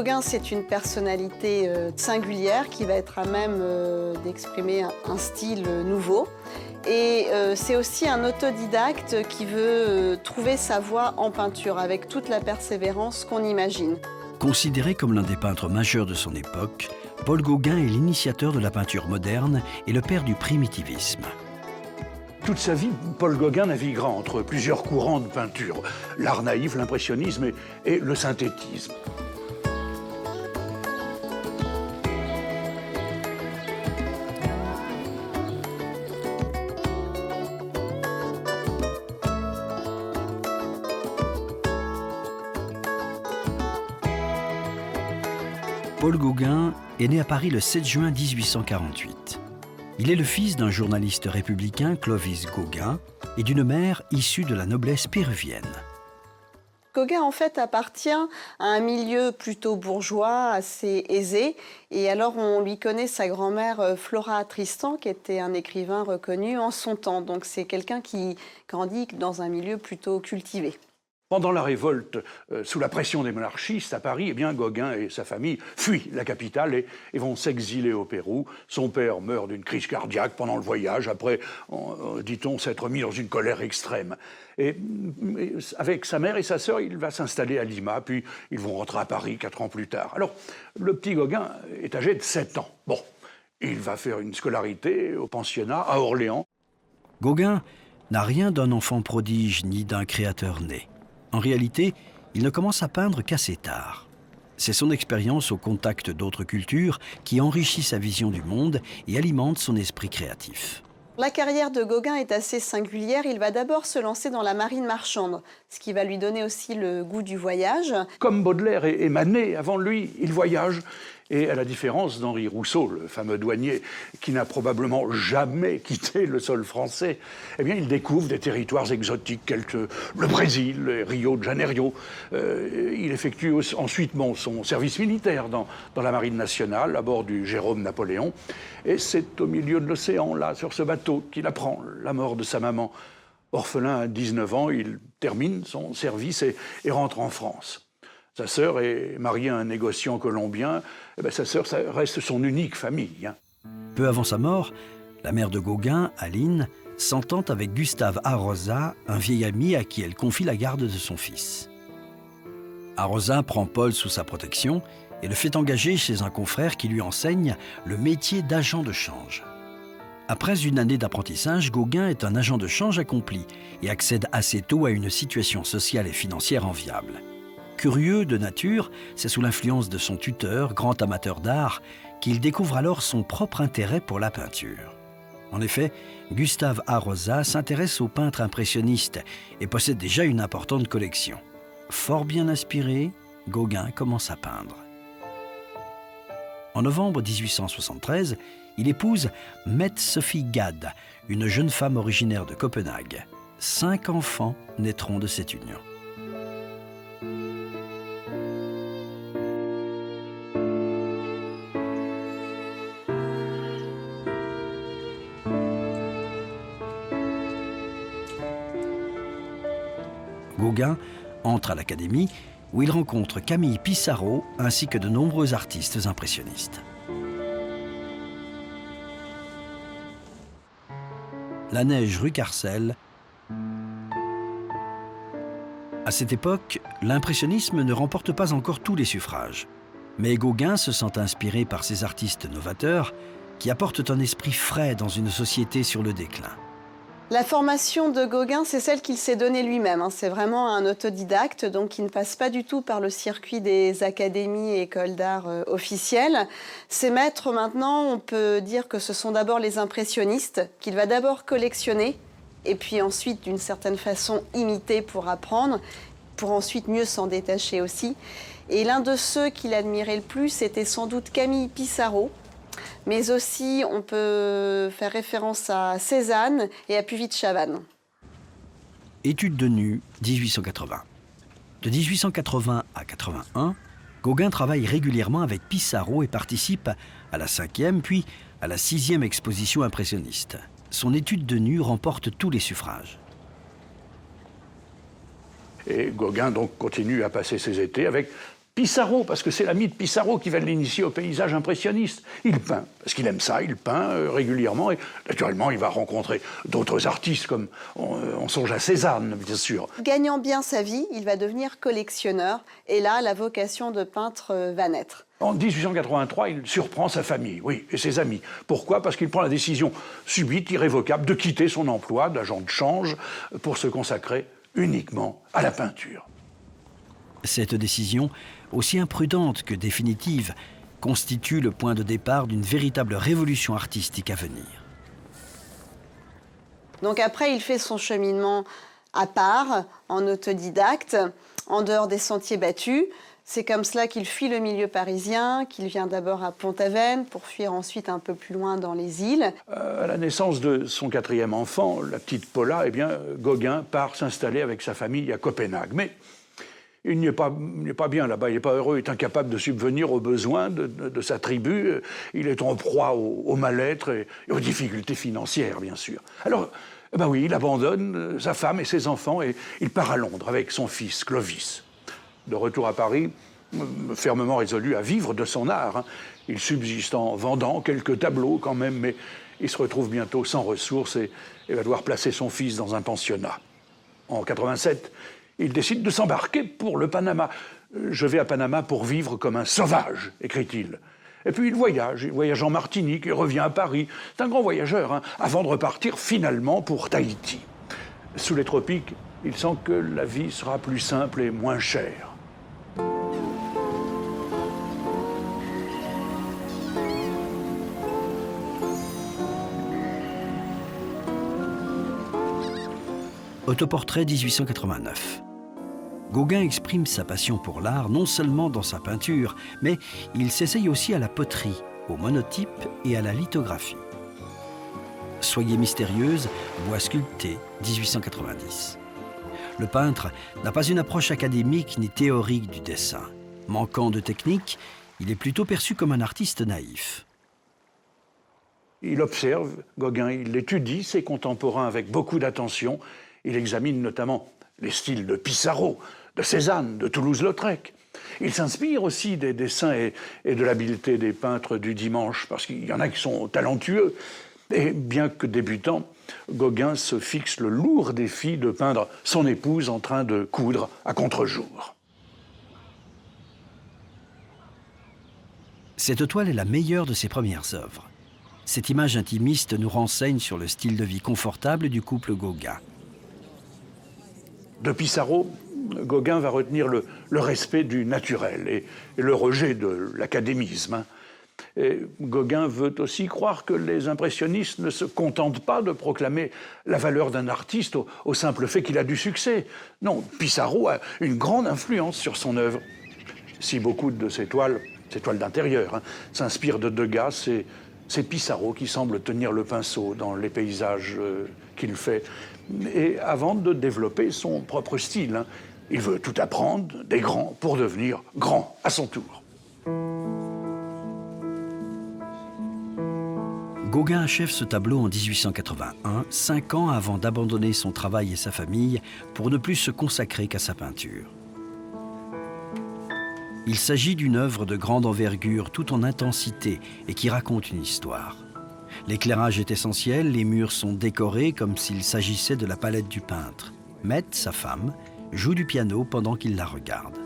Gauguin, c'est une personnalité singulière qui va être à même d'exprimer un style nouveau. Et c'est aussi un autodidacte qui veut trouver sa voie en peinture avec toute la persévérance qu'on imagine. Considéré comme l'un des peintres majeurs de son époque, Paul Gauguin est l'initiateur de la peinture moderne et le père du primitivisme. Toute sa vie, Paul Gauguin naviguera entre plusieurs courants de peinture, l'art naïf, l'impressionnisme et le synthétisme. Paul Gauguin est né à Paris le 7 juin 1848. Il est le fils d'un journaliste républicain, Clovis Gauguin, et d'une mère issue de la noblesse péruvienne. Gauguin, en fait, appartient à un milieu plutôt bourgeois, assez aisé. Et alors, on lui connaît sa grand-mère Flora Tristan, qui était un écrivain reconnu en son temps. Donc, c'est quelqu'un qui grandit dans un milieu plutôt cultivé. Pendant la révolte, sous la pression des monarchistes à Paris, eh bien, Gauguin et sa famille fuient la capitale et vont s'exiler au Pérou. Son père meurt d'une crise cardiaque pendant le voyage, après, dit-on, s'être mis dans une colère extrême. Et avec sa mère et sa sœur, il va s'installer à Lima, puis ils vont rentrer à Paris 4 ans plus tard. Alors, le petit Gauguin est âgé de 7 ans. Bon, il va faire une scolarité au pensionnat à Orléans. Gauguin n'a rien d'un enfant prodige ni d'un créateur né. En réalité, il ne commence à peindre qu'assez tard. C'est son expérience au contact d'autres cultures qui enrichit sa vision du monde et alimente son esprit créatif. La carrière de Gauguin est assez singulière. Il va d'abord se lancer dans la marine marchande, ce qui va lui donner aussi le goût du voyage. Comme Baudelaire et Manet, avant lui, il voyage. Et à la différence d'Henri Rousseau, le fameux douanier, qui n'a probablement jamais quitté le sol français, eh bien, il découvre des territoires exotiques tels que le Brésil, et Rio de Janeiro. Il effectue ensuite son service militaire dans la marine nationale, à bord du Jérôme Napoléon. Et c'est au milieu de l'océan, là, sur ce bateau, qu'il apprend la mort de sa maman. Orphelin à 19 ans, il termine son service et rentre en France. Sa sœur est mariée à un négociant colombien. Eh bien, sa sœur, ça reste son unique famille. Peu avant sa mort, la mère de Gauguin, Aline, s'entend avec Gustave Arosa, un vieil ami à qui elle confie la garde de son fils. Arosa prend Paul sous sa protection et le fait engager chez un confrère qui lui enseigne le métier d'agent de change. Après une année d'apprentissage, Gauguin est un agent de change accompli et accède assez tôt à une situation sociale et financière enviable. Curieux de nature, c'est sous l'influence de son tuteur, grand amateur d'art, qu'il découvre alors son propre intérêt pour la peinture. En effet, Gustave Arosa s'intéresse aux peintres impressionnistes et possède déjà une importante collection. Fort bien inspiré, Gauguin commence à peindre. En novembre 1873, il épouse Mette Sophie Gade, une jeune femme originaire de Copenhague. 5 enfants naîtront de cette union. Gauguin entre à l'Académie où il rencontre Camille Pissarro ainsi que de nombreux artistes impressionnistes. La neige rue Carcel. À cette époque, l'impressionnisme ne remporte pas encore tous les suffrages. Mais Gauguin se sent inspiré par ces artistes novateurs qui apportent un esprit frais dans une société sur le déclin. La formation de Gauguin, c'est celle qu'il s'est donnée lui-même. C'est vraiment un autodidacte, donc il ne passe pas du tout par le circuit des académies et écoles d'art officielles. Ses maîtres, maintenant, on peut dire que ce sont d'abord les impressionnistes, qu'il va d'abord collectionner, et puis ensuite, d'une certaine façon, imiter pour apprendre, pour ensuite mieux s'en détacher aussi. Et l'un de ceux qu'il admirait le plus, était sans doute Camille Pissarro, mais aussi on peut faire référence à Cézanne et à Puvis de Chavannes. Études de nu, 1880. De 1880 à 81, Gauguin travaille régulièrement avec Pissarro et participe à la 5e puis à la 6e exposition impressionniste. Son étude de nu remporte tous les suffrages. Et Gauguin donc continue à passer ses étés avec Pissarro, parce que c'est l'ami de Pissarro qui va l'initier au paysage impressionniste. Il peint, parce qu'il aime ça, il peint régulièrement, et naturellement, il va rencontrer d'autres artistes, comme on songe à Cézanne, bien sûr. Gagnant bien sa vie, il va devenir collectionneur, et là, la vocation de peintre va naître. En 1883, il surprend sa famille, oui, et ses amis. Pourquoi? Parce qu'il prend la décision subite, irrévocable, de quitter son emploi d'agent de change pour se consacrer uniquement à la peinture. Cette décision, aussi imprudente que définitive, constitue le point de départ d'une véritable révolution artistique à venir. Donc après, il fait son cheminement à part, en autodidacte, en dehors des sentiers battus. C'est comme cela qu'il fuit le milieu parisien, qu'il vient d'abord à Pont-Aven pour fuir ensuite un peu plus loin dans les îles. À la naissance de son 4e enfant, la petite Paula, eh bien, Gauguin part s'installer avec sa famille à Copenhague. Mais il n'est pas bien là-bas, il n'est pas heureux, il est incapable de subvenir aux besoins de sa tribu. Il est en proie au mal-être et aux difficultés financières, bien sûr. Alors, ben oui, il abandonne sa femme et ses enfants et il part à Londres avec son fils, Clovis. De retour à Paris, fermement résolu à vivre de son art. Il subsiste en vendant quelques tableaux quand même, mais il se retrouve bientôt sans ressources et va devoir placer son fils dans un pensionnat. En 87, il décide de s'embarquer pour le Panama. « Je vais à Panama pour vivre comme un sauvage », écrit-il. Et puis il voyage en Martinique, il revient à Paris. C'est un grand voyageur, avant de repartir finalement pour Tahiti. Sous les tropiques, il sent que la vie sera plus simple et moins chère. Autoportrait 1889. Gauguin exprime sa passion pour l'art non seulement dans sa peinture, mais il s'essaye aussi à la poterie, au monotype et à la lithographie. Soyez mystérieuse, bois sculpté, 1890. Le peintre n'a pas une approche académique ni théorique du dessin. Manquant de technique, il est plutôt perçu comme un artiste naïf. Il observe, Gauguin, il étudie ses contemporains avec beaucoup d'attention. Il examine notamment les styles de Pissarro, de Cézanne, de Toulouse-Lautrec. Il s'inspire aussi des dessins et de l'habileté des peintres du dimanche, parce qu'il y en a qui sont talentueux. Et bien que débutant, Gauguin se fixe le lourd défi de peindre son épouse en train de coudre à contre-jour. Cette toile est la meilleure de ses premières œuvres. Cette image intimiste nous renseigne sur le style de vie confortable du couple Gauguin. De Pissarro, Gauguin va retenir le respect du naturel et le rejet de l'académisme. Et Gauguin veut aussi croire que les impressionnistes ne se contentent pas de proclamer la valeur d'un artiste au simple fait qu'il a du succès. Non, Pissarro a une grande influence sur son œuvre. Si beaucoup de ces toiles d'intérieur, s'inspirent de Degas, c'est Pissarro qui semble tenir le pinceau dans les paysages qu'il fait. Et avant de développer son propre style, il veut tout apprendre des grands pour devenir grand à son tour. Gauguin achève ce tableau en 1881, 5 ans avant d'abandonner son travail et sa famille pour ne plus se consacrer qu'à sa peinture. Il s'agit d'une œuvre de grande envergure, tout en intensité, et qui raconte une histoire. L'éclairage est essentiel, les murs sont décorés comme s'il s'agissait de la palette du peintre. Mette, sa femme, joue du piano pendant qu'il la regarde.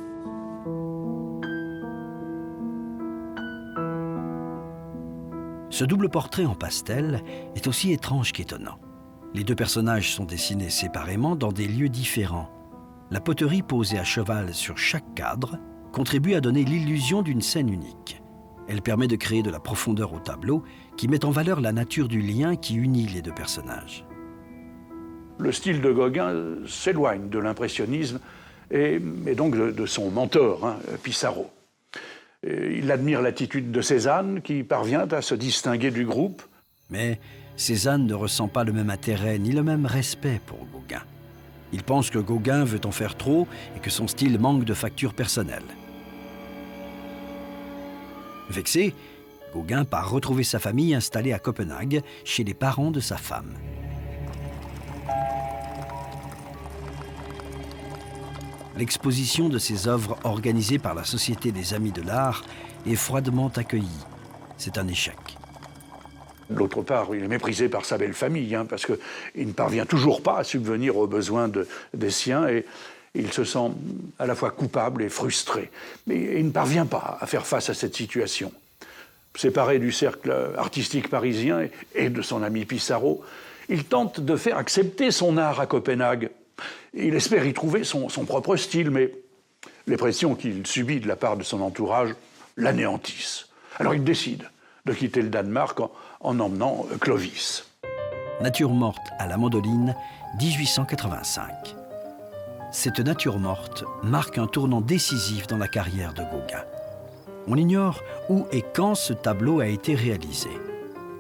Ce double portrait en pastel est aussi étrange qu'étonnant. Les deux personnages sont dessinés séparément dans des lieux différents. La poterie posée à cheval sur chaque cadre contribue à donner l'illusion d'une scène unique. Elle permet de créer de la profondeur au tableau qui met en valeur la nature du lien qui unit les deux personnages. Le style de Gauguin s'éloigne de l'impressionnisme et donc de son mentor, Pissarro. Il admire l'attitude de Cézanne qui parvient à se distinguer du groupe. Mais Cézanne ne ressent pas le même intérêt ni le même respect pour Gauguin. Il pense que Gauguin veut en faire trop et que son style manque de facture personnelle. Vexé, Gauguin part retrouver sa famille installée à Copenhague, chez les parents de sa femme. l'exposition de ses œuvres organisée par la Société des Amis de l'Art est froidement accueillie. C'est un échec. D'autre part, il est méprisé par sa belle famille, parce qu'il ne parvient toujours pas à subvenir aux besoins des siens et il se sent à la fois coupable et frustré. Mais il ne parvient pas à faire face à cette situation. Séparé du cercle artistique parisien et de son ami Pissarro, il tente de faire accepter son art à Copenhague. Il espère y trouver son propre style, mais les pressions qu'il subit de la part de son entourage l'anéantissent. Alors il décide de quitter le Danemark en emmenant Clovis. Nature morte à la mandoline, 1885. Cette nature morte marque un tournant décisif dans la carrière de Gauguin. On ignore où et quand ce tableau a été réalisé.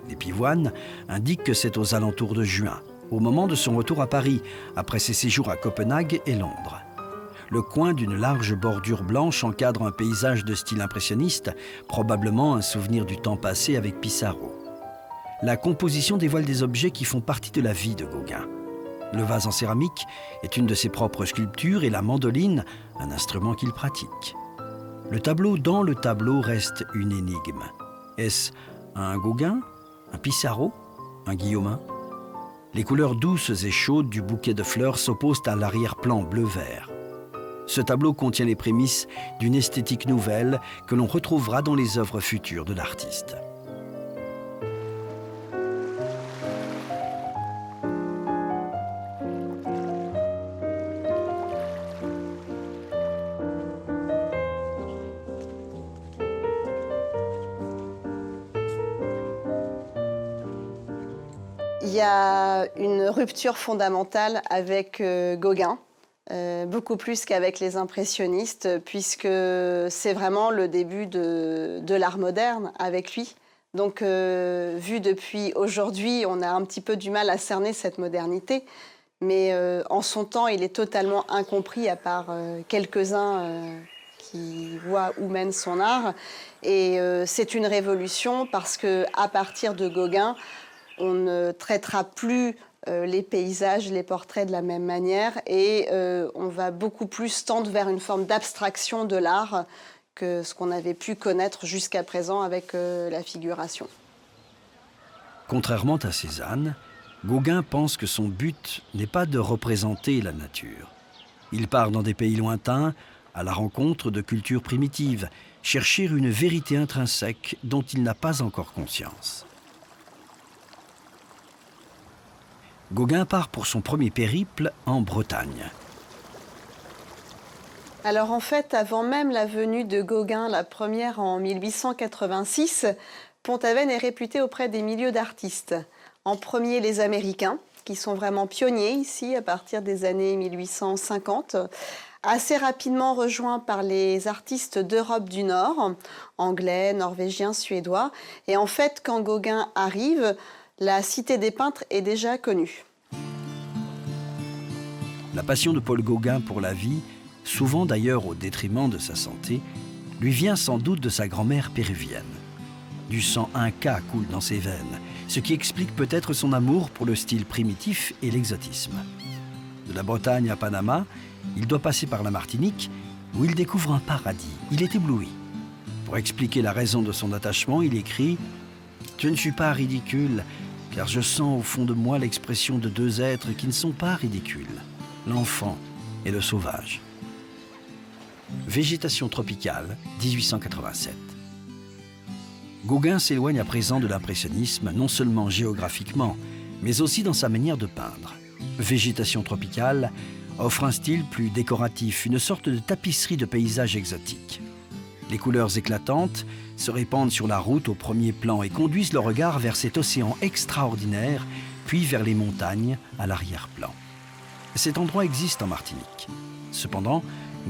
Les pivoines indiquent que c'est aux alentours de juin, au moment de son retour à Paris, après ses séjours à Copenhague et Londres. Le coin d'une large bordure blanche encadre un paysage de style impressionniste, probablement un souvenir du temps passé avec Pissarro. La composition dévoile des objets qui font partie de la vie de Gauguin. Le vase en céramique est une de ses propres sculptures et la mandoline, un instrument qu'il pratique. Le tableau dans le tableau reste une énigme. Est-ce un Gauguin, un Pissarro, un Guillaumin ? Les couleurs douces et chaudes du bouquet de fleurs s'opposent à l'arrière-plan bleu-vert. Ce tableau contient les prémices d'une esthétique nouvelle que l'on retrouvera dans les œuvres futures de l'artiste. Il y a une rupture fondamentale avec Gauguin, beaucoup plus qu'avec les impressionnistes, puisque c'est vraiment le début de l'art moderne avec lui. Donc, vu depuis aujourd'hui, on a un petit peu du mal à cerner cette modernité, mais en son temps, il est totalement incompris, à part quelques-uns qui voient où mène son art. Et c'est une révolution parce qu'à partir de Gauguin, on ne traitera plus les paysages, les portraits de la même manière et on va beaucoup plus tendre vers une forme d'abstraction de l'art que ce qu'on avait pu connaître jusqu'à présent avec la figuration. Contrairement à Cézanne, Gauguin pense que son but n'est pas de représenter la nature. Il part dans des pays lointains, à la rencontre de cultures primitives, chercher une vérité intrinsèque dont il n'a pas encore conscience. Gauguin part pour son premier périple en Bretagne. Alors en fait, avant même la venue de Gauguin, la première en 1886, Pont-Aven est réputé auprès des milieux d'artistes. En premier, les Américains, qui sont vraiment pionniers ici à partir des années 1850, assez rapidement rejoints par les artistes d'Europe du Nord, anglais, norvégiens, suédois. Et en fait, quand Gauguin arrive, la cité des peintres est déjà connue. La passion de Paul Gauguin pour la vie, souvent d'ailleurs au détriment de sa santé, lui vient sans doute de sa grand-mère péruvienne. Du sang inca coule dans ses veines, ce qui explique peut-être son amour pour le style primitif et l'exotisme. De la Bretagne à Panama, il doit passer par la Martinique, où il découvre un paradis. Il est ébloui. Pour expliquer la raison de son attachement, il écrit « Je ne suis pas ridicule, car je sens au fond de moi l'expression de deux êtres qui ne sont pas ridicules, l'enfant et le sauvage. » Végétation tropicale, 1887. Gauguin s'éloigne à présent de l'impressionnisme, non seulement géographiquement, mais aussi dans sa manière de peindre. Végétation tropicale offre un style plus décoratif, une sorte de tapisserie de paysages exotiques. Les couleurs éclatantes se répandent sur la route au premier plan et conduisent le regard vers cet océan extraordinaire, puis vers les montagnes à l'arrière-plan. Cet endroit existe en Martinique. Cependant,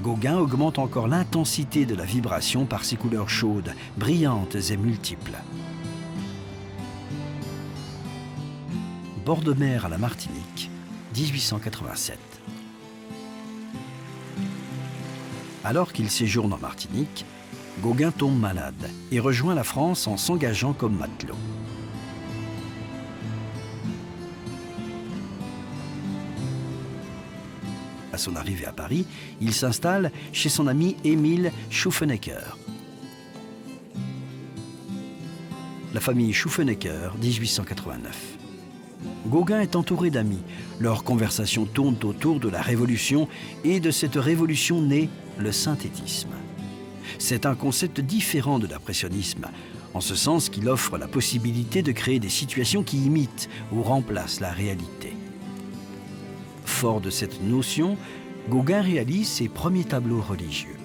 Gauguin augmente encore l'intensité de la vibration par ses couleurs chaudes, brillantes et multiples. Bord de mer à la Martinique, 1887. Alors qu'il séjourne en Martinique, Gauguin tombe malade et rejoint la France en s'engageant comme matelot. À son arrivée à Paris, il s'installe chez son ami Émile Schufenecker. La famille Schufenecker, 1889. Gauguin est entouré d'amis. Leurs conversations tournent autour de la Révolution et de cette révolution naît le synthétisme. C'est un concept différent de l'impressionnisme, en ce sens qu'il offre la possibilité de créer des situations qui imitent ou remplacent la réalité. Fort de cette notion, Gauguin réalise ses premiers tableaux religieux.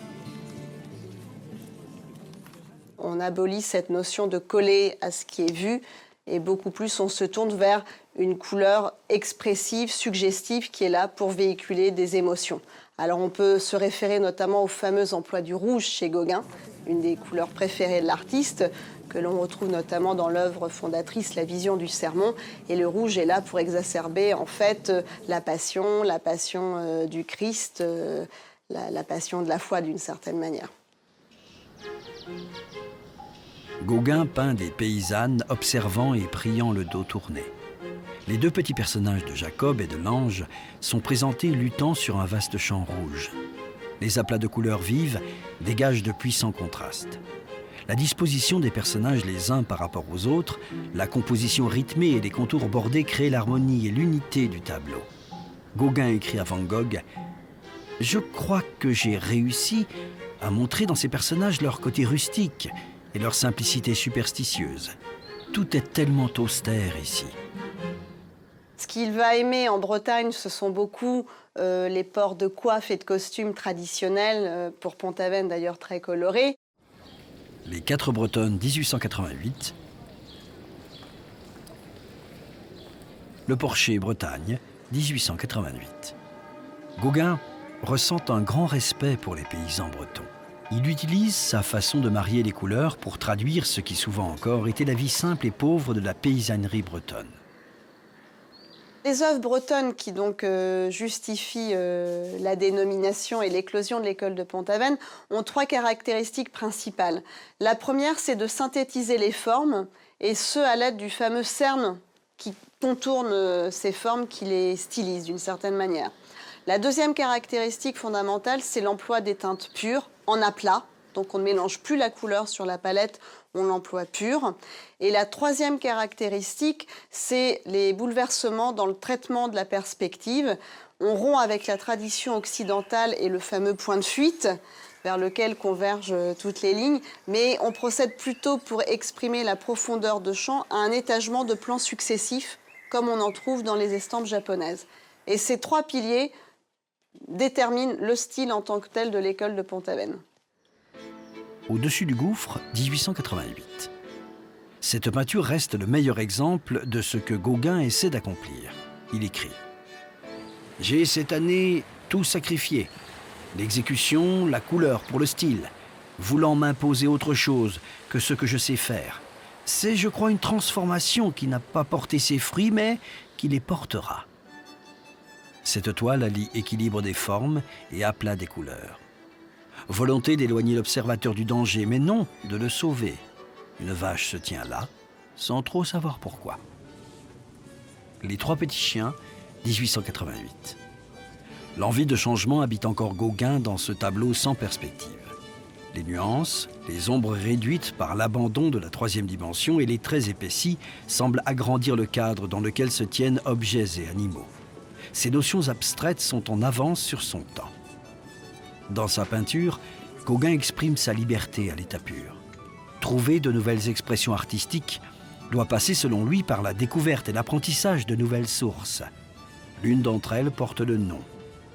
On abolit cette notion de coller à ce qui est vu et beaucoup plus on se tourne vers une couleur expressive, suggestive qui est là pour véhiculer des émotions. Alors on peut se référer notamment au fameux emploi du rouge chez Gauguin, une des couleurs préférées de l'artiste, que l'on retrouve notamment dans l'œuvre fondatrice La Vision du Sermon. Et le rouge est là pour exacerber en fait la passion du Christ, la passion de la foi d'une certaine manière. Gauguin peint des paysannes observant et priant le dos tourné. Les deux petits personnages de Jacob et de l'ange sont présentés luttant sur un vaste champ rouge. Les aplats de couleurs vives dégagent de puissants contrastes. La disposition des personnages les uns par rapport aux autres, la composition rythmée et les contours bordés créent l'harmonie et l'unité du tableau. Gauguin écrit à Van Gogh « Je crois que j'ai réussi à montrer dans ces personnages leur côté rustique et leur simplicité superstitieuse. Tout est tellement austère ici. » Ce qu'il va aimer en Bretagne, ce sont beaucoup les ports de coiffes et de costumes traditionnels, pour Pont-Aven d'ailleurs très colorés. Les 4 Bretonnes, 1888. Le Porcher, Bretagne, 1888. Gauguin ressent un grand respect pour les paysans bretons. Il utilise sa façon de marier les couleurs pour traduire ce qui souvent encore était la vie simple et pauvre de la paysannerie bretonne. Les œuvres bretonnes qui donc justifient la dénomination et l'éclosion de l'école de Pont-Aven ont 3 caractéristiques principales. La première, c'est de synthétiser les formes, et ce à l'aide du fameux cerne qui contourne ces formes, qui les stylise d'une certaine manière. La deuxième caractéristique fondamentale, c'est l'emploi des teintes pures en aplat. Donc on ne mélange plus la couleur sur la palette, on l'emploie pure. Et la troisième caractéristique, c'est les bouleversements dans le traitement de la perspective. On rompt avec la tradition occidentale et le fameux point de fuite vers lequel convergent toutes les lignes, mais on procède plutôt pour exprimer la profondeur de champ à un étagement de plans successifs, comme on en trouve dans les estampes japonaises. Et ces 3 piliers déterminent le style en tant que tel de l'école de Pont-Aven. Au-dessus du gouffre, 1888. Cette peinture reste le meilleur exemple de ce que Gauguin essaie d'accomplir. Il écrit « J'ai cette année tout sacrifié. L'exécution, la couleur pour le style, voulant m'imposer autre chose que ce que je sais faire. C'est, je crois, une transformation qui n'a pas porté ses fruits, mais qui les portera. » Cette toile allie équilibre des formes et aplat des couleurs. Volonté d'éloigner l'observateur du danger, mais non de le sauver. Une vache se tient là, sans trop savoir pourquoi. Les 3 petits chiens, 1888. L'envie de changement habite encore Gauguin dans ce tableau sans perspective. Les nuances, les ombres réduites par l'abandon de la 3e dimension et les traits épaissis semblent agrandir le cadre dans lequel se tiennent objets et animaux. Ces notions abstraites sont en avance sur son temps. Dans sa peinture, Gauguin exprime sa liberté à l'état pur. Trouver de nouvelles expressions artistiques doit passer selon lui par la découverte et l'apprentissage de nouvelles sources. L'une d'entre elles porte le nom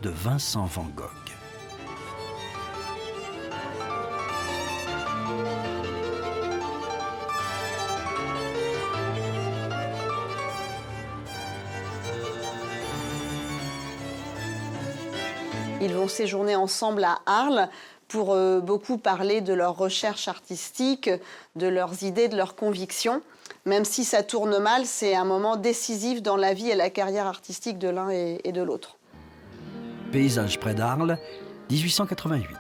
de Vincent van Gogh. Ils vont séjourner ensemble à Arles pour beaucoup parler de leurs recherches artistiques, de leurs idées, de leurs convictions. Même si ça tourne mal, c'est un moment décisif dans la vie et la carrière artistique de l'un et de l'autre. Paysage près d'Arles, 1888.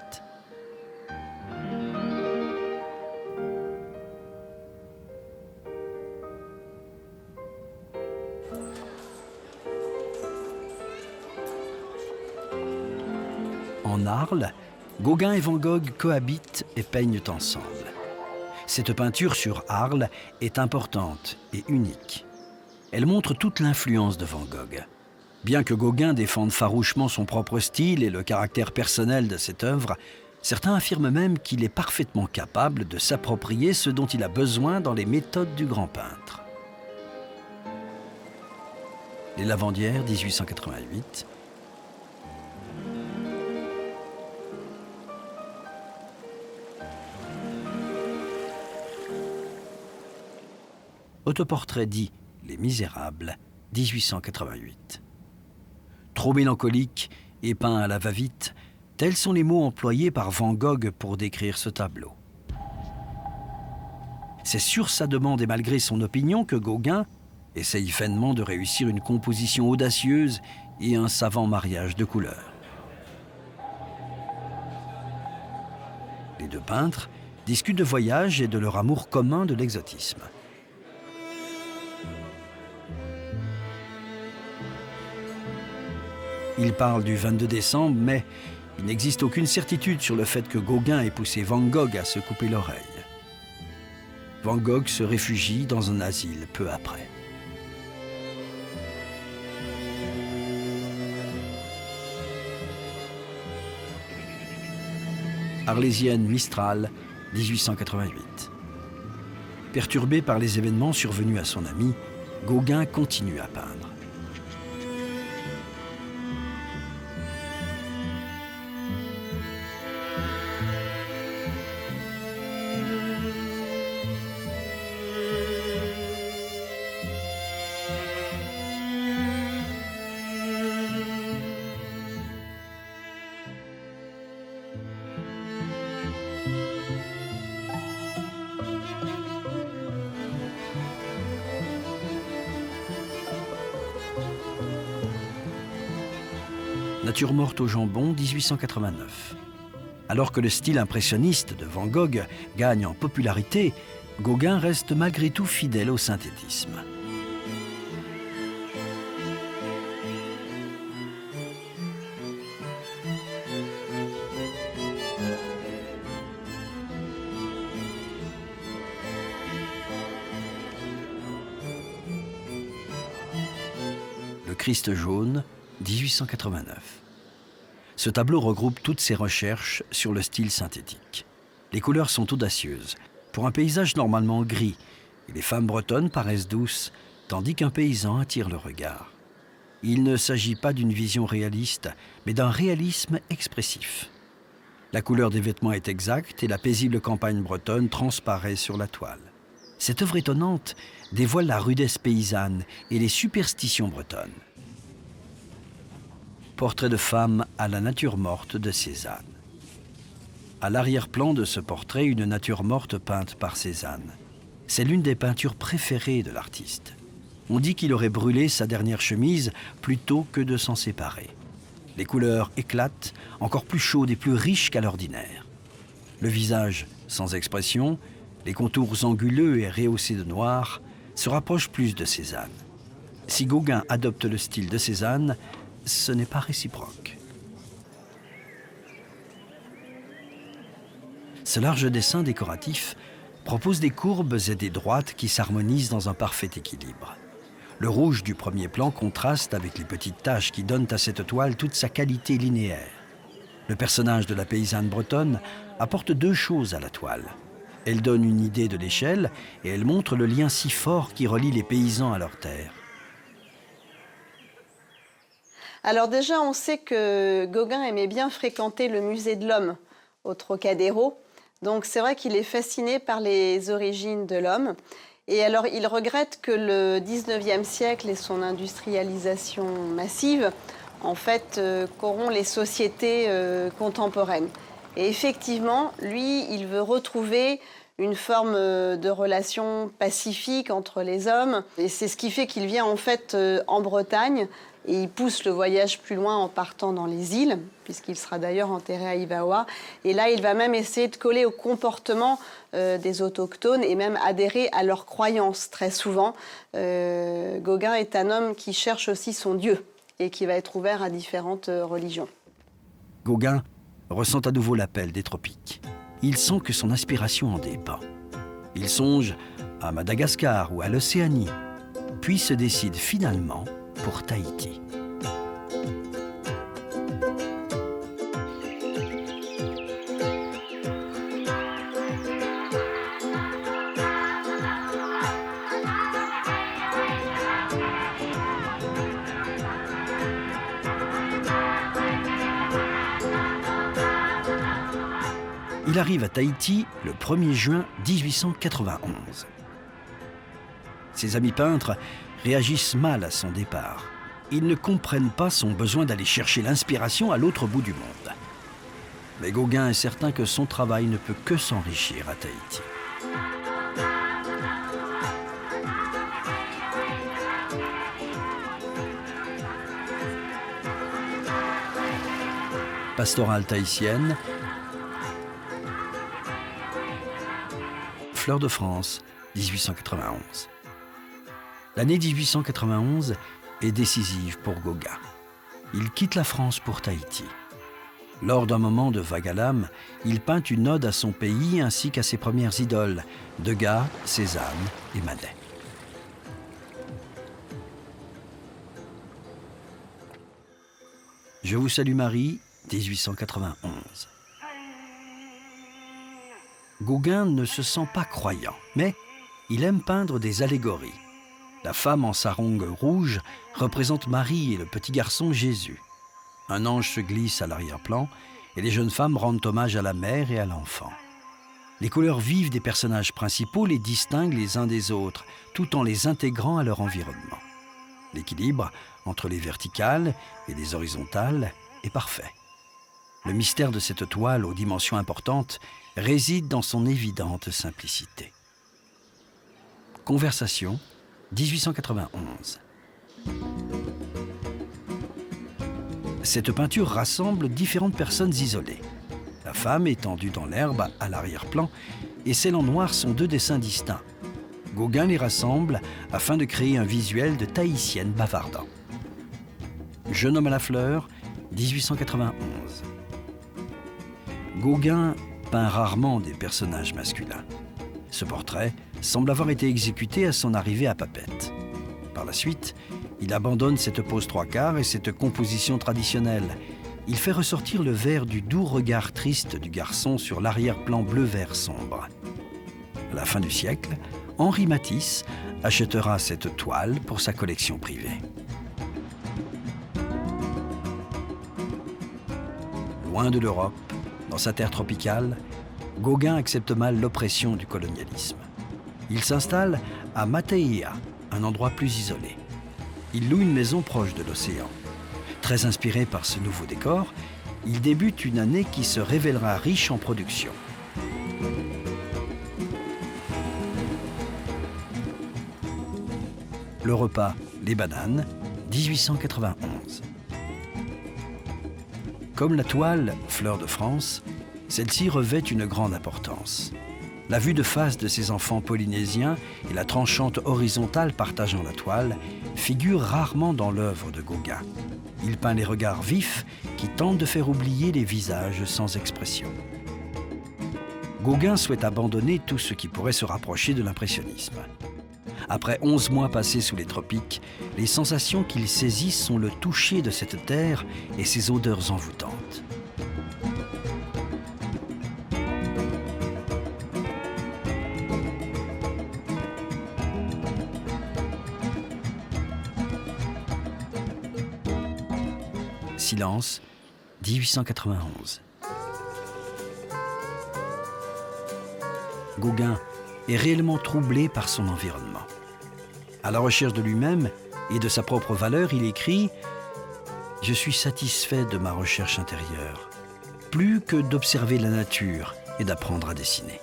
En Arles, Gauguin et Van Gogh cohabitent et peignent ensemble. Cette peinture sur Arles est importante et unique. Elle montre toute l'influence de Van Gogh. Bien que Gauguin défende farouchement son propre style et le caractère personnel de cette œuvre, certains affirment même qu'il est parfaitement capable de s'approprier ce dont il a besoin dans les méthodes du grand peintre. Les Lavandières, 1888. Autoportrait dit Les Misérables, 1888. Trop mélancolique et peint à la va-vite, tels sont les mots employés par Van Gogh pour décrire ce tableau. C'est sur sa demande et malgré son opinion que Gauguin essaye vainement de réussir une composition audacieuse et un savant mariage de couleurs. Les deux peintres discutent de voyage et de leur amour commun de l'exotisme. Ils parlent du 22 décembre, mais il n'existe aucune certitude sur le fait que Gauguin ait poussé Van Gogh à se couper l'oreille. Van Gogh se réfugie dans un asile peu après. Arlésienne Mistral, 1888. Perturbé par les événements survenus à son ami, Gauguin continue à peindre. Nature morte au jambon, 1889. Alors que le style impressionniste de Van Gogh gagne en popularité, Gauguin reste malgré tout fidèle au synthétisme. Le Christ jaune, 1889. Ce tableau regroupe toutes ses recherches sur le style synthétique. Les couleurs sont audacieuses, pour un paysage normalement gris, et les femmes bretonnes paraissent douces, tandis qu'un paysan attire le regard. Il ne s'agit pas d'une vision réaliste, mais d'un réalisme expressif. La couleur des vêtements est exacte et la paisible campagne bretonne transparaît sur la toile. Cette œuvre étonnante dévoile la rudesse paysanne et les superstitions bretonnes. Portrait de femme à la nature morte de Cézanne. À l'arrière-plan de ce portrait, une nature morte peinte par Cézanne. C'est l'une des peintures préférées de l'artiste. On dit qu'il aurait brûlé sa dernière chemise plutôt que de s'en séparer. Les couleurs éclatent, encore plus chaudes et plus riches qu'à l'ordinaire. Le visage sans expression, les contours anguleux et rehaussés de noir, se rapprochent plus de Cézanne. Si Gauguin adopte le style de Cézanne, ce n'est pas réciproque. Ce large dessin décoratif propose des courbes et des droites qui s'harmonisent dans un parfait équilibre. Le rouge du premier plan contraste avec les petites taches qui donnent à cette toile toute sa qualité linéaire. Le personnage de la paysanne bretonne apporte deux choses à la toile. Elle donne une idée de l'échelle et elle montre le lien si fort qui relie les paysans à leur terre. Alors déjà, on sait que Gauguin aimait bien fréquenter le musée de l'homme au Trocadéro. Donc c'est vrai qu'il est fasciné par les origines de l'homme. Et alors il regrette que le 19e siècle et son industrialisation massive, en fait, corrompt les sociétés contemporaines. Et effectivement, lui, il veut retrouver une forme de relation pacifique entre les hommes. Et c'est ce qui fait qu'il vient en fait en Bretagne. Et il pousse le voyage plus loin en partant dans les îles, puisqu'il sera d'ailleurs enterré à Ivaoa. Et là, il va même essayer de coller au comportement des autochtones et même adhérer à leurs croyances très souvent. Gauguin est un homme qui cherche aussi son Dieu et qui va être ouvert à différentes religions. Gauguin ressent à nouveau l'appel des tropiques. Il sent que son inspiration en dépend. Il songe à Madagascar ou à l'Océanie, puis se décide finalement pour Tahiti. Il arrive à Tahiti le 1er juin 1891. Ses amis peintres réagissent mal à son départ. Ils ne comprennent pas son besoin d'aller chercher l'inspiration à l'autre bout du monde. Mais Gauguin est certain que son travail ne peut que s'enrichir à Tahiti. Pastorale tahitienne, Fleur de France, 1891. L'année 1891 est décisive pour Gauguin. Il quitte la France pour Tahiti. Lors d'un moment de vague à l'âme, il peint une ode à son pays ainsi qu'à ses premières idoles, Degas, Cézanne et Manet. Je vous salue Marie, 1891. Gauguin ne se sent pas croyant, mais il aime peindre des allégories. La femme en sarong rouge représente Marie et le petit garçon Jésus. Un ange se glisse à l'arrière-plan et les jeunes femmes rendent hommage à la mère et à l'enfant. Les couleurs vives des personnages principaux les distinguent les uns des autres, tout en les intégrant à leur environnement. L'équilibre entre les verticales et les horizontales est parfait. Le mystère de cette toile aux dimensions importantes réside dans son évidente simplicité. Conversation, 1891. Cette peinture rassemble différentes personnes isolées. La femme étendue dans l'herbe à l'arrière-plan et celle en noir sont deux dessins distincts. Gauguin les rassemble afin de créer un visuel de tahitienne bavardant. Jeune homme à la fleur, 1891. Gauguin peint rarement des personnages masculins. Ce portrait semble avoir été exécuté à son arrivée à Papeete. Par la suite, il abandonne cette pose trois quarts et cette composition traditionnelle. Il fait ressortir le vert du doux regard triste du garçon sur l'arrière-plan bleu-vert sombre. À la fin du siècle, Henri Matisse achètera cette toile pour sa collection privée. Loin de l'Europe, dans sa terre tropicale, Gauguin accepte mal l'oppression du colonialisme. Il s'installe à Mateia, un endroit plus isolé. Il loue une maison proche de l'océan. Très inspiré par ce nouveau décor, il débute une année qui se révélera riche en production. Le repas, les bananes, 1891. Comme la toile Fleur de France, celle-ci revêt une grande importance. La vue de face de ces enfants polynésiens et la tranchante horizontale partageant la toile figurent rarement dans l'œuvre de Gauguin. Il peint les regards vifs qui tentent de faire oublier les visages sans expression. Gauguin souhaite abandonner tout ce qui pourrait se rapprocher de l'impressionnisme. Après 11 mois passés sous les tropiques, les sensations qu'il saisit sont le toucher de cette terre et ses odeurs envoûtantes. Silence, 1891. Gauguin est réellement troublé par son environnement. À la recherche de lui-même et de sa propre valeur, il écrit « Je suis satisfait de ma recherche intérieure, plus que d'observer la nature et d'apprendre à dessiner. »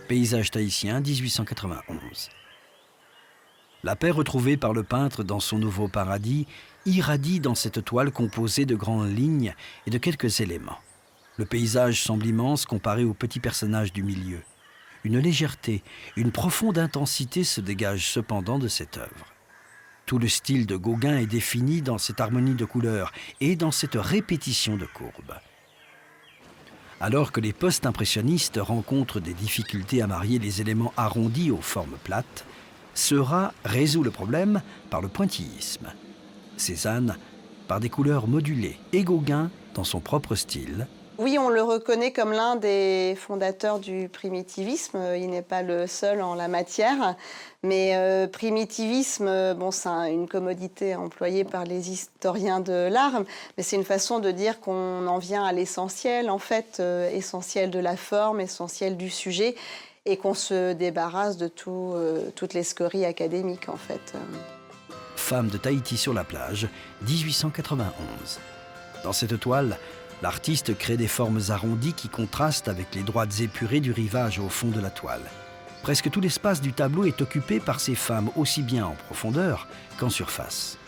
Paysage tahitien, 1891. La paix retrouvée par le peintre dans son nouveau paradis irradie dans cette toile composée de grandes lignes et de quelques éléments. Le paysage semble immense comparé aux petits personnages du milieu. une légèreté, une profonde intensité se dégagent cependant de cette œuvre. Tout le style de Gauguin est défini dans cette harmonie de couleurs et dans cette répétition de courbes. Alors que les post-impressionnistes rencontrent des difficultés à marier les éléments arrondis aux formes plates, Seurat résout le problème par le pointillisme. Cézanne par des couleurs modulées et Gauguin dans son propre style. Oui, on le reconnaît comme l'un des fondateurs du primitivisme. Il n'est pas le seul en la matière. Mais primitivisme, bon, c'est une commodité employée par les historiens de l'art, mais c'est une façon de dire qu'on en vient à l'essentiel, en fait, essentiel de la forme, essentiel du sujet, et qu'on se débarrasse de toutes les scories académiques, en fait. Femme de Tahiti sur la plage, 1891. Dans cette toile, l'artiste crée des formes arrondies qui contrastent avec les droites épurées du rivage au fond de la toile. Presque tout l'espace du tableau est occupé par ces femmes aussi bien en profondeur qu'en surface.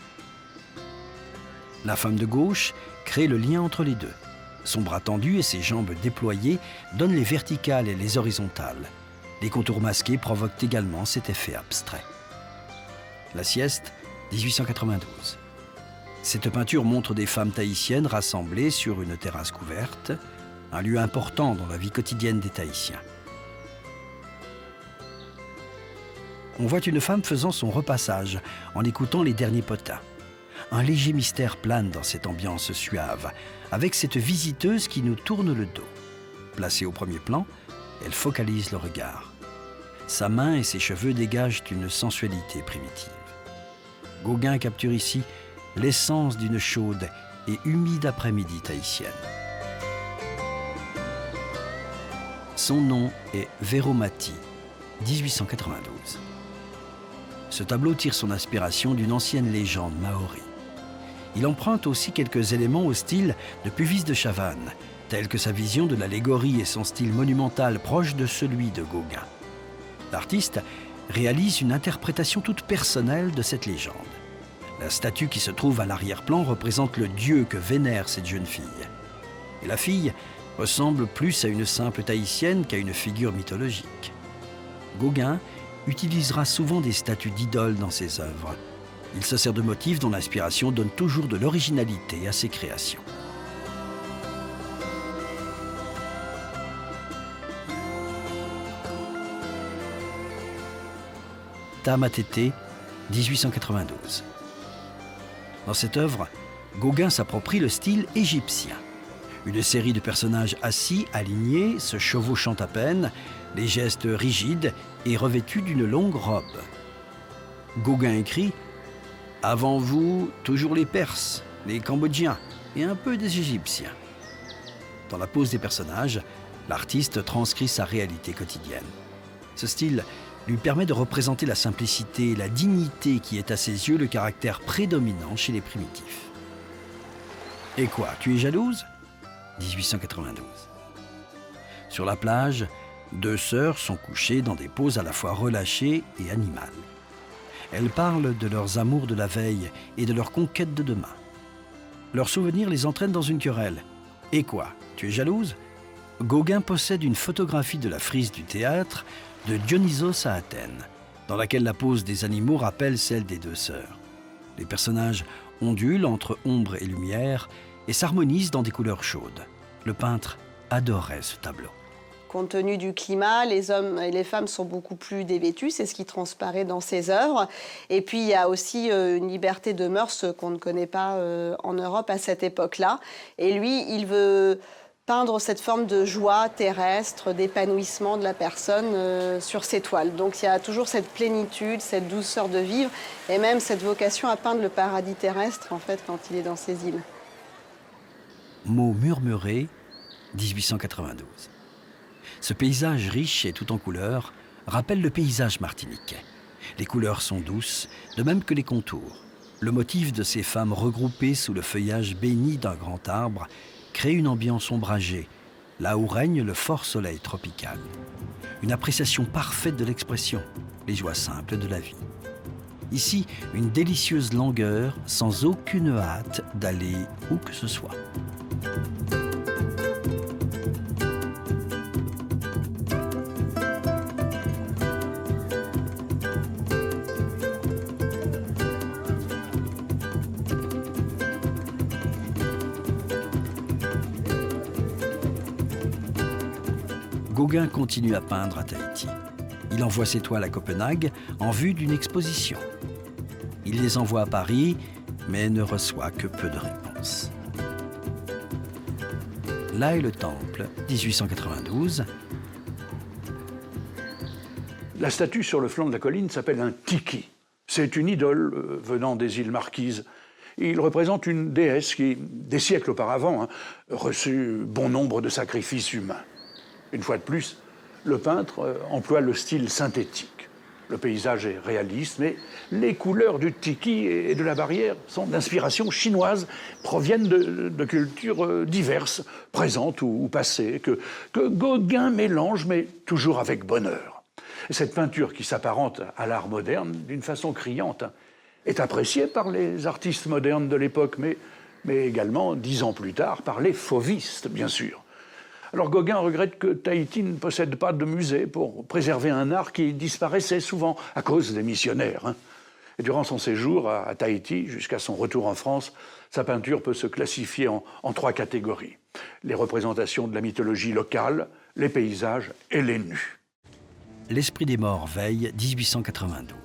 La femme de gauche crée le lien entre les deux. Son bras tendu et ses jambes déployées donnent les verticales et les horizontales. Les contours masqués provoquent également cet effet abstrait. La sieste, 1892. Cette peinture montre des femmes tahitiennes rassemblées sur une terrasse couverte, un lieu important dans la vie quotidienne des Tahitiens. On voit une femme faisant son repassage en écoutant les derniers potins. Un léger mystère plane dans cette ambiance suave, avec cette visiteuse qui nous tourne le dos. Placée au premier plan, elle focalise le regard. Sa main et ses cheveux dégagent une sensualité primitive. Gauguin capture ici l'essence d'une chaude et humide après-midi tahitienne. Son nom est Véromati, 1892. Ce tableau tire son inspiration d'une ancienne légende maori. Il emprunte aussi quelques éléments au style de Puvis de Chavannes, tels que sa vision de l'allégorie et son style monumental proche de celui de Gauguin. L'artiste réalise une interprétation toute personnelle de cette légende. La statue qui se trouve à l'arrière-plan représente le dieu que vénère cette jeune fille. Et la fille ressemble plus à une simple tahitienne qu'à une figure mythologique. Gauguin utilisera souvent des statues d'idoles dans ses œuvres. Il se sert de motifs dont l'inspiration donne toujours de l'originalité à ses créations. Tamatete, 1892. Dans cette œuvre, Gauguin s'approprie le style égyptien. Une série de personnages assis, alignés, se chevauchant à peine, les gestes rigides et revêtus d'une longue robe. Gauguin écrit « Avant vous, toujours les Perses, les Cambodgiens et un peu des Égyptiens ». Dans la pose des personnages, l'artiste transcrit sa réalité quotidienne. Ce style lui permet de représenter la simplicité et la dignité qui est à ses yeux le caractère prédominant chez les primitifs. « Et quoi, tu es jalouse ?» 1892. Sur la plage, deux sœurs sont couchées dans des poses à la fois relâchées et animales. Elles parlent de leurs amours de la veille et de leur conquête de demain. Leurs souvenirs les entraînent dans une querelle. « Et quoi, tu es jalouse ?» Gauguin possède une photographie de la frise du théâtre de Dionysos à Athènes, dans laquelle la pose des animaux rappelle celle des deux sœurs. Les personnages ondulent entre ombre et lumière et s'harmonisent dans des couleurs chaudes. Le peintre adorait ce tableau. Compte tenu du climat, les hommes et les femmes sont beaucoup plus dévêtus, c'est ce qui transparaît dans ses œuvres. Et puis il y a aussi une liberté de mœurs qu'on ne connaît pas en Europe à cette époque-là. Et lui, il veut peindre cette forme de joie terrestre, d'épanouissement de la personne sur ses toiles. Donc il y a toujours cette plénitude, cette douceur de vivre, et même cette vocation à peindre le paradis terrestre, en fait, quand il est dans ces îles. Mots murmurés, 1892. Ce paysage riche et tout en couleurs rappelle le paysage martiniquais. Les couleurs sont douces, de même que les contours. Le motif de ces femmes regroupées sous le feuillage béni d'un grand arbre crée une ambiance ombragée, là où règne le fort soleil tropical. Une appréciation parfaite de l'expression, les joies simples de la vie. Ici, une délicieuse langueur, sans aucune hâte d'aller où que ce soit. Gauguin continue à peindre à Tahiti. Il envoie ses toiles à Copenhague en vue d'une exposition. Il les envoie à Paris, mais ne reçoit que peu de réponses. Là est le Temple, 1892. La statue sur le flanc de la colline s'appelle un tiki. C'est une idole venant des îles Marquises. Il représente une déesse qui, des siècles auparavant, reçut bon nombre de sacrifices humains. Une fois de plus, le peintre emploie le style synthétique. Le paysage est réaliste, mais les couleurs du tiki et de la barrière sont d'inspiration chinoise, proviennent de cultures diverses, présentes ou passées, que Gauguin mélange, mais toujours avec bonheur. Et cette peinture qui s'apparente à l'art moderne d'une façon criante est appréciée par les artistes modernes de l'époque, mais également, 10 ans plus tard, par les fauvistes, bien sûr. Alors Gauguin regrette que Tahiti ne possède pas de musée pour préserver un art qui disparaissait souvent à cause des missionnaires. Et durant son séjour à Tahiti, jusqu'à son retour en France, sa peinture peut se classifier en 3 catégories. Les représentations de la mythologie locale, les paysages et les nus. L'Esprit des morts veille, 1892.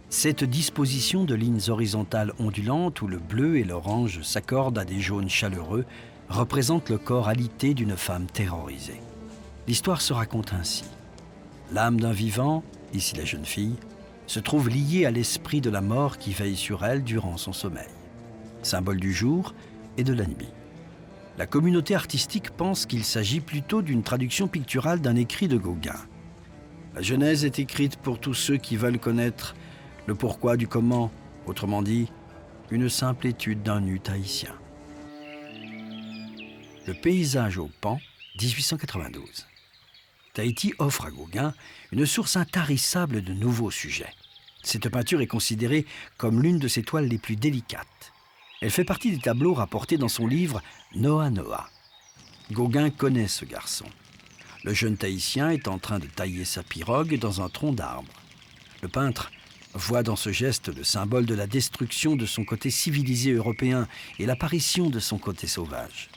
Cette disposition de lignes horizontales ondulantes où le bleu et l'orange s'accordent à des jaunes chaleureux représente le corps alité d'une femme terrorisée. L'histoire se raconte ainsi. L'âme d'un vivant, ici la jeune fille, se trouve liée à l'esprit de la mort qui veille sur elle durant son sommeil, symbole du jour et de la nuit. La communauté artistique pense qu'il s'agit plutôt d'une traduction picturale d'un écrit de Gauguin. La Genèse est écrite pour tous ceux qui veulent connaître le pourquoi du comment, autrement dit, une simple étude d'un nu tahitien. Le paysage au pan, 1892. Tahiti offre à Gauguin une source intarissable de nouveaux sujets. Cette peinture est considérée comme l'une de ses toiles les plus délicates. Elle fait partie des tableaux rapportés dans son livre Noa Noa. Gauguin connaît ce garçon. Le jeune Tahitien est en train de tailler sa pirogue dans un tronc d'arbre. Le peintre voit dans ce geste le symbole de la destruction de son côté civilisé européen et l'apparition de son côté sauvage.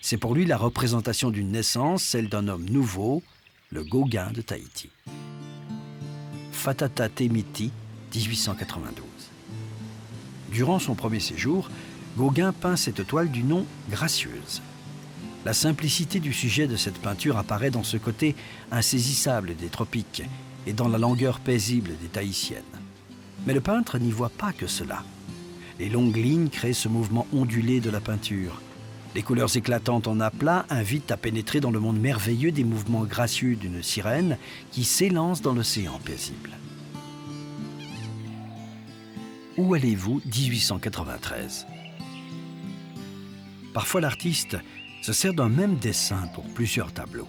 C'est pour lui la représentation d'une naissance, celle d'un homme nouveau, le Gauguin de Tahiti. Fatata Temiti, 1892. Durant son premier séjour, Gauguin peint cette toile du nom Gracieuse. La simplicité du sujet de cette peinture apparaît dans ce côté insaisissable des tropiques et dans la langueur paisible des Tahitiennes. Mais le peintre n'y voit pas que cela. Les longues lignes créent ce mouvement ondulé de la peinture. Les couleurs éclatantes en aplat invitent à pénétrer dans le monde merveilleux des mouvements gracieux d'une sirène qui s'élance dans l'océan paisible. Où allez-vous, 1893. Parfois l'artiste se sert d'un même dessin pour plusieurs tableaux.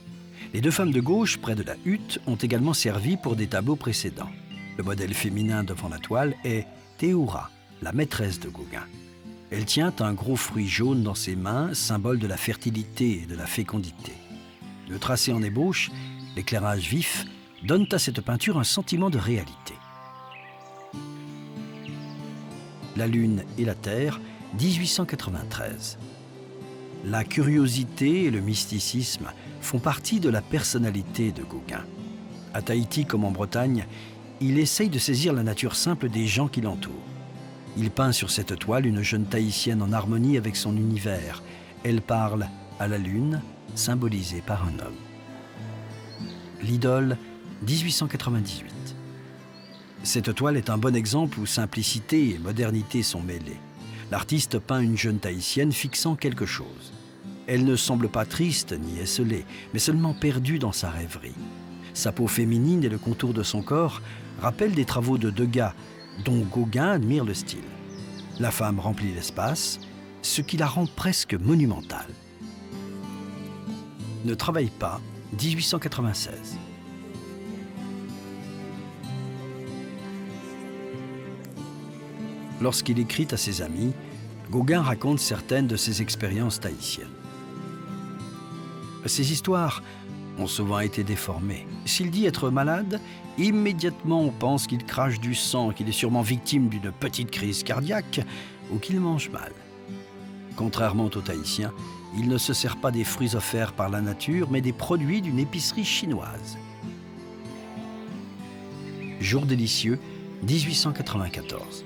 Les 2 femmes de gauche, près de la hutte, ont également servi pour des tableaux précédents. Le modèle féminin devant la toile est Théoura, la maîtresse de Gauguin. Elle tient un gros fruit jaune dans ses mains, symbole de la fertilité et de la fécondité. Le tracé en ébauche, l'éclairage vif, donnent à cette peinture un sentiment de réalité. La Lune et la Terre, 1893. La curiosité et le mysticisme font partie de la personnalité de Gauguin. À Tahiti comme en Bretagne, il essaye de saisir la nature simple des gens qui l'entourent. Il peint sur cette toile une jeune Tahitienne en harmonie avec son univers. Elle parle à la lune, symbolisée par un homme. L'idole, 1898. Cette toile est un bon exemple où simplicité et modernité sont mêlées. L'artiste peint une jeune Tahitienne fixant quelque chose. Elle ne semble pas triste ni esselée, mais seulement perdue dans sa rêverie. Sa peau féminine et le contour de son corps rappellent des travaux de Degas, dont Gauguin admire le style. La femme remplit l'espace, ce qui la rend presque monumentale. Ne travaille pas, 1896. Lorsqu'il écrit à ses amis, Gauguin raconte certaines de ses expériences tahitiennes. Ces histoires ont souvent été déformées. S'il dit être malade, immédiatement on pense qu'il crache du sang, qu'il est sûrement victime d'une petite crise cardiaque ou qu'il mange mal. Contrairement aux Tahitiens, Il ne se sert pas des fruits offerts par la nature, mais des produits d'une épicerie chinoise. Jour délicieux, 1894.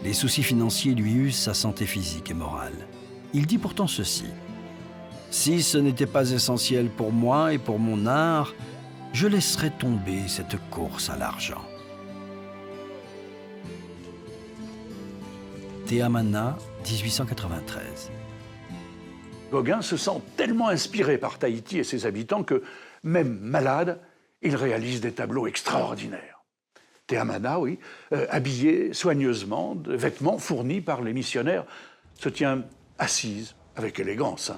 Les soucis financiers lui usent sa santé physique et morale. Il dit pourtant ceci: « Si ce n'était pas essentiel pour moi et pour mon art, je laisserais tomber cette course à l'argent. » Théamana, 1893. Gauguin se sent tellement inspiré par Tahiti et ses habitants que, même malade, il réalise des tableaux extraordinaires. Théamana, oui, habillée soigneusement de vêtements fournis par les missionnaires, se tient assise avec élégance.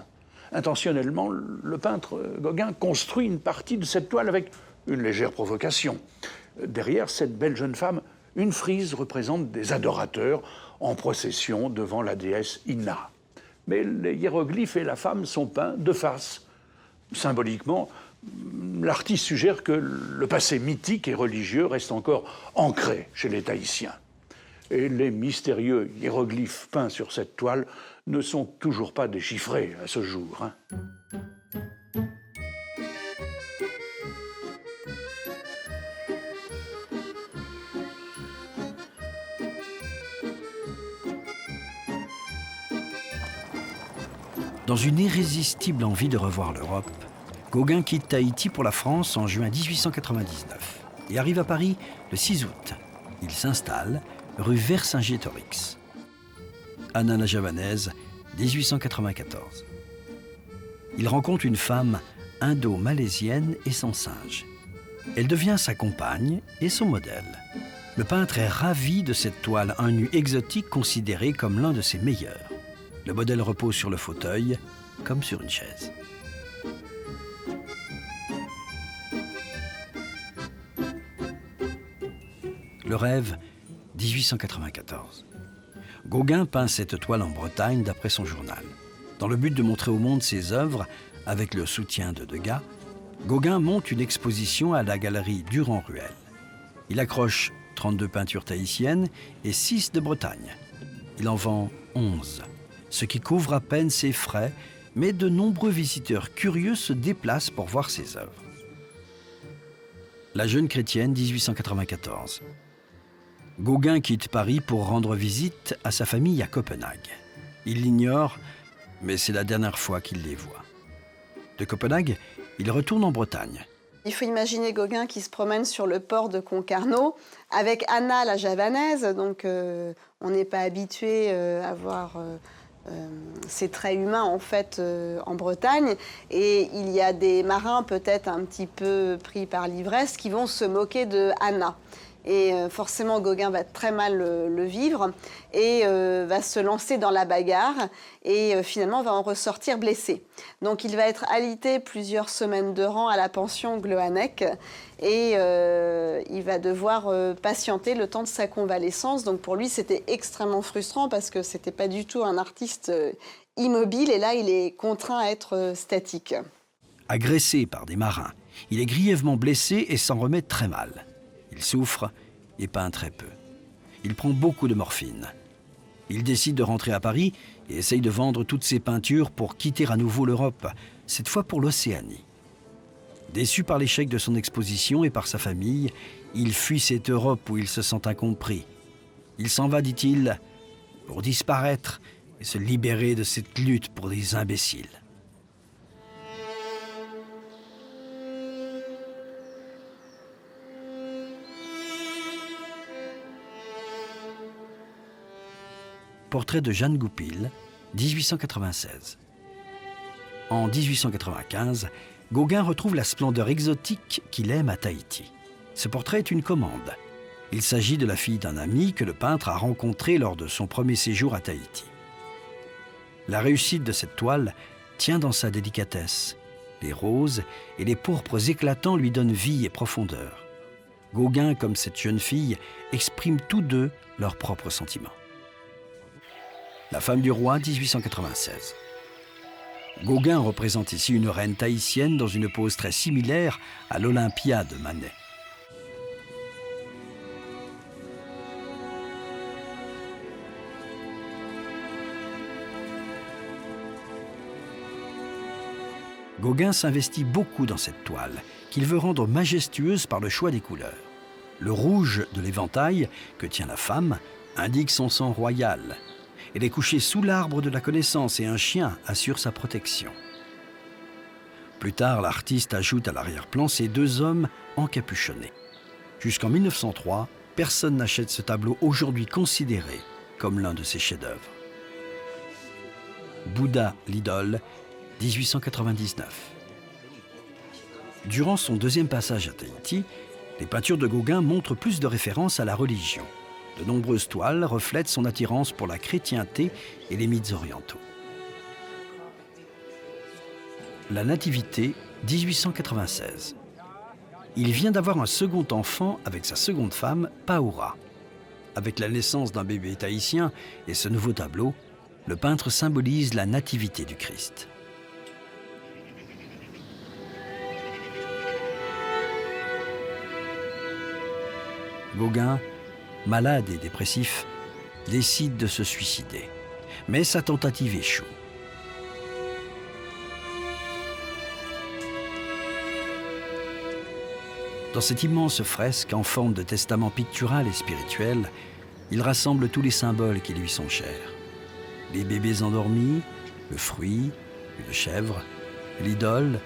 Intentionnellement, le peintre Gauguin construit une partie de cette toile avec une légère provocation. Derrière cette belle jeune femme, une frise représente des adorateurs en procession devant la déesse Inna. Mais les hiéroglyphes et la femme sont peints de face. Symboliquement, l'artiste suggère que le passé mythique et religieux reste encore ancré chez les Tahitiens. Et les mystérieux hiéroglyphes peints sur cette toile ne sont toujours pas déchiffrés à ce jour. Dans une irrésistible envie de revoir l'Europe, Gauguin quitte Tahiti pour la France en juin 1899 et arrive à Paris le 6 août. Il s'installe rue Vercingétorix. Anna la Javanaise, 1894. Il rencontre une femme indo-malaisienne et son singe. Elle devient sa compagne et son modèle. Le peintre est ravi de cette toile, un nu exotique considéré comme l'un de ses meilleurs. Le modèle repose sur le fauteuil, comme sur une chaise. Le rêve, 1894. Gauguin peint cette toile en Bretagne d'après son journal. Dans le but de montrer au monde ses œuvres, avec le soutien de Degas, Gauguin monte une exposition à la galerie Durand-Ruel. Il accroche 32 peintures tahitiennes et 6 de Bretagne. Il en vend 11, ce qui couvre à peine ses frais, mais de nombreux visiteurs curieux se déplacent pour voir ses œuvres. La jeune chrétienne, 1894. Gauguin quitte Paris pour rendre visite à sa famille à Copenhague. Il l'ignore, mais c'est la dernière fois qu'il les voit. De Copenhague, il retourne en Bretagne. Il faut imaginer Gauguin qui se promène sur le port de Concarneau avec Anna la Javanaise. Donc on n'est pas habitué à voir ces traits humains en fait en Bretagne. Et il y a des marins peut-être un petit peu pris par l'ivresse qui vont se moquer de Anna. Et forcément, Gauguin va très mal le vivre et va se lancer dans la bagarre et finalement va en ressortir blessé. Donc il va être alité plusieurs semaines de rang à la pension Gloanec et il va devoir patienter le temps de sa convalescence. Donc pour lui, c'était extrêmement frustrant parce que c'était pas du tout un artiste immobile et là, il est contraint à être statique. Agressé par des marins, il est grièvement blessé et s'en remet très mal. Il souffre et peint très peu. Il prend beaucoup de morphine. Il décide de rentrer à Paris et essaye de vendre toutes ses peintures pour quitter à nouveau l'Europe, cette fois pour l'Océanie. Déçu par l'échec de son exposition et par sa famille, il fuit cette Europe où il se sent incompris. Il s'en va, dit-il, pour disparaître et se libérer de cette lutte pour des imbéciles. Portrait de Jeanne Goupil, 1896. En 1895, Gauguin retrouve la splendeur exotique qu'il aime à Tahiti. Ce portrait est une commande. Il s'agit de la fille d'un ami que le peintre a rencontré lors de son premier séjour à Tahiti. La réussite de cette toile tient dans sa délicatesse. Les roses et les pourpres éclatants lui donnent vie et profondeur. Gauguin, comme cette jeune fille, expriment tous deux leurs propres sentiments. La femme du roi, 1896. Gauguin représente ici une reine tahitienne dans une pose très similaire à l'Olympia de Manet. Gauguin s'investit beaucoup dans cette toile, qu'il veut rendre majestueuse par le choix des couleurs. Le rouge de l'éventail que tient la femme indique son sang royal. Elle est couchée sous l'arbre de la connaissance et un chien assure sa protection. Plus tard, l'artiste ajoute à l'arrière-plan ces deux hommes encapuchonnés. Jusqu'en 1903, personne n'achète ce tableau aujourd'hui considéré comme l'un de ses chefs-d'œuvre. Bouddha, l'idole, 1899. Durant son deuxième passage à Tahiti, les peintures de Gauguin montrent plus de références à la religion. De nombreuses toiles reflètent son attirance pour la chrétienté et les mythes orientaux. La Nativité, 1896. Il vient d'avoir un second enfant avec sa seconde femme, Paoura. Avec la naissance d'un bébé tahitien et ce nouveau tableau, le peintre symbolise la nativité du Christ. Gauguin, malade et dépressif, décide de se suicider. Mais sa tentative échoue. Dans cette immense fresque en forme de testament pictural et spirituel, il rassemble tous les symboles qui lui sont chers. Les bébés endormis, le fruit, une chèvre, l'idole,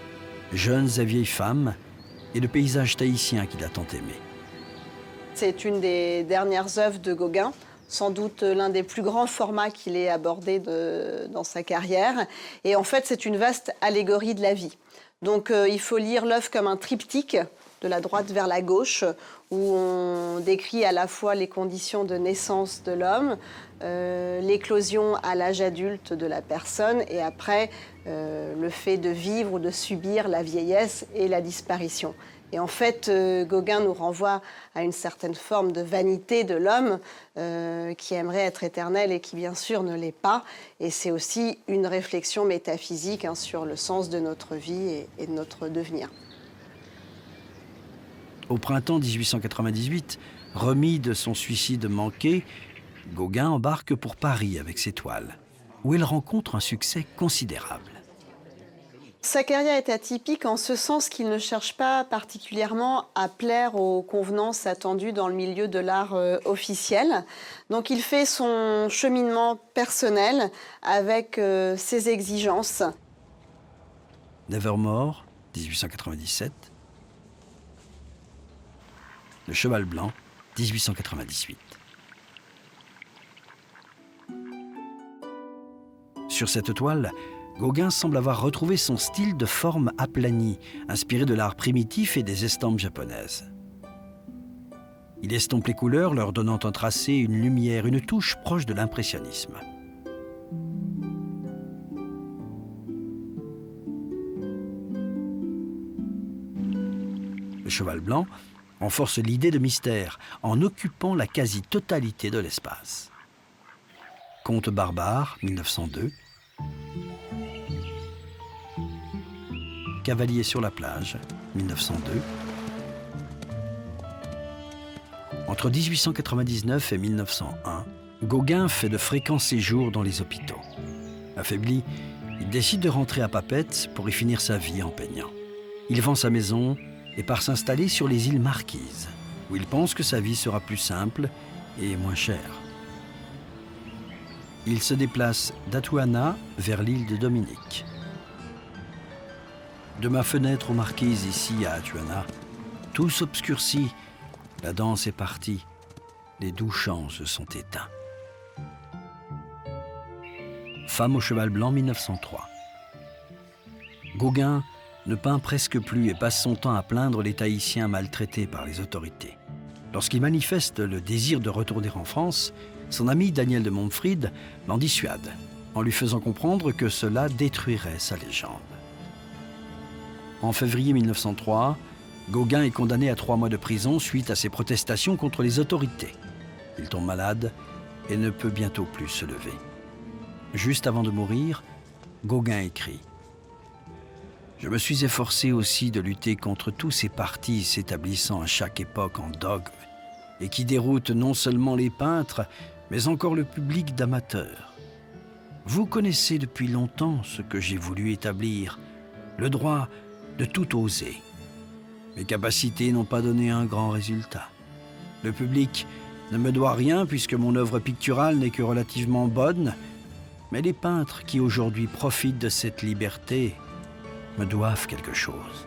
jeunes et vieilles femmes, et le paysage tahitien qu'il a tant aimé. C'est une des dernières œuvres de Gauguin, sans doute l'un des plus grands formats qu'il ait abordé dans sa carrière. Et en fait, c'est une vaste allégorie de la vie. Donc il faut lire l'œuvre comme un triptyque, de la droite vers la gauche, où on décrit à la fois les conditions de naissance de l'homme, l'éclosion à l'âge adulte de la personne, et après le fait de vivre ou de subir la vieillesse et la disparition. Et en fait, Gauguin nous renvoie à une certaine forme de vanité de l'homme qui aimerait être éternel et qui, bien sûr, ne l'est pas. Et c'est aussi une réflexion métaphysique sur le sens de notre vie et de notre devenir. Au printemps 1898, remis de son suicide manqué, Gauguin embarque pour Paris avec ses toiles, où il rencontre un succès considérable. Sa carrière est atypique en ce sens qu'il ne cherche pas particulièrement à plaire aux convenances attendues dans le milieu de l'art officiel. Donc il fait son cheminement personnel avec ses exigences. Nevermore, 1897. Le cheval blanc, 1898. Sur cette toile, Gauguin semble avoir retrouvé son style de forme aplanie, inspiré de l'art primitif et des estampes japonaises. Il estompe les couleurs, leur donnant un tracé, une lumière, une touche proche de l'impressionnisme. Le cheval blanc renforce l'idée de mystère en occupant la quasi-totalité de l'espace. Conte barbare, 1902. Cavalier sur la plage, 1902. Entre 1899 et 1901, Gauguin fait de fréquents séjours dans les hôpitaux. Affaibli, il décide de rentrer à Papeete pour y finir sa vie en peignant. Il vend sa maison et part s'installer sur les îles Marquises, où il pense que sa vie sera plus simple et moins chère. Il se déplace d'Atuana vers l'île de Dominique. De ma fenêtre aux Marquises ici à Atuana, tout s'obscurcit, la danse est partie, les doux chants se sont éteints. Femme au cheval blanc, 1903. Gauguin ne peint presque plus et passe son temps à plaindre les Tahitiens maltraités par les autorités. Lorsqu'il manifeste le désir de retourner en France, son ami Daniel de Montfrid l'en dissuade, en lui faisant comprendre que cela détruirait sa légende. En février 1903, Gauguin est condamné à 3 mois de prison suite à ses protestations contre les autorités. Il tombe malade et ne peut bientôt plus se lever. Juste avant de mourir, Gauguin écrit « Je me suis efforcé aussi de lutter contre tous ces partis s'établissant à chaque époque en dogme et qui déroutent non seulement les peintres, mais encore le public d'amateurs. Vous connaissez depuis longtemps ce que j'ai voulu établir, le droit de tout oser. Mes capacités n'ont pas donné un grand résultat. Le public ne me doit rien puisque mon œuvre picturale n'est que relativement bonne, mais les peintres qui aujourd'hui profitent de cette liberté me doivent quelque chose.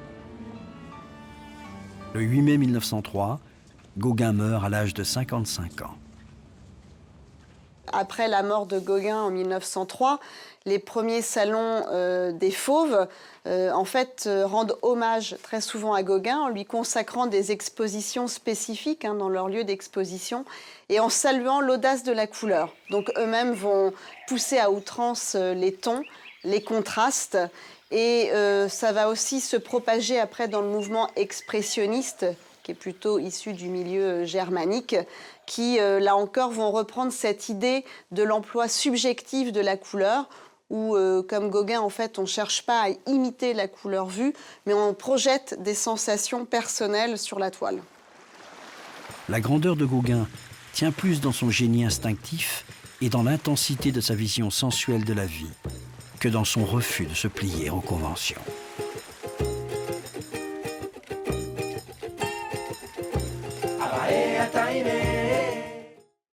Le 8 mai 1903, Gauguin meurt à l'âge de 55 ans. Après la mort de Gauguin en 1903, les premiers salons des Fauves rendent hommage très souvent à Gauguin en lui consacrant des expositions spécifiques dans leur lieu d'exposition et en saluant l'audace de la couleur. Donc eux-mêmes vont pousser à outrance les tons, les contrastes et ça va aussi se propager après dans le mouvement expressionniste qui est plutôt issu du milieu germanique, qui, là encore, vont reprendre cette idée de l'emploi subjectif de la couleur, où, comme Gauguin, en fait, on ne cherche pas à imiter la couleur vue, mais on projette des sensations personnelles sur la toile. La grandeur de Gauguin tient plus dans son génie instinctif et dans l'intensité de sa vision sensuelle de la vie que dans son refus de se plier aux conventions. Taine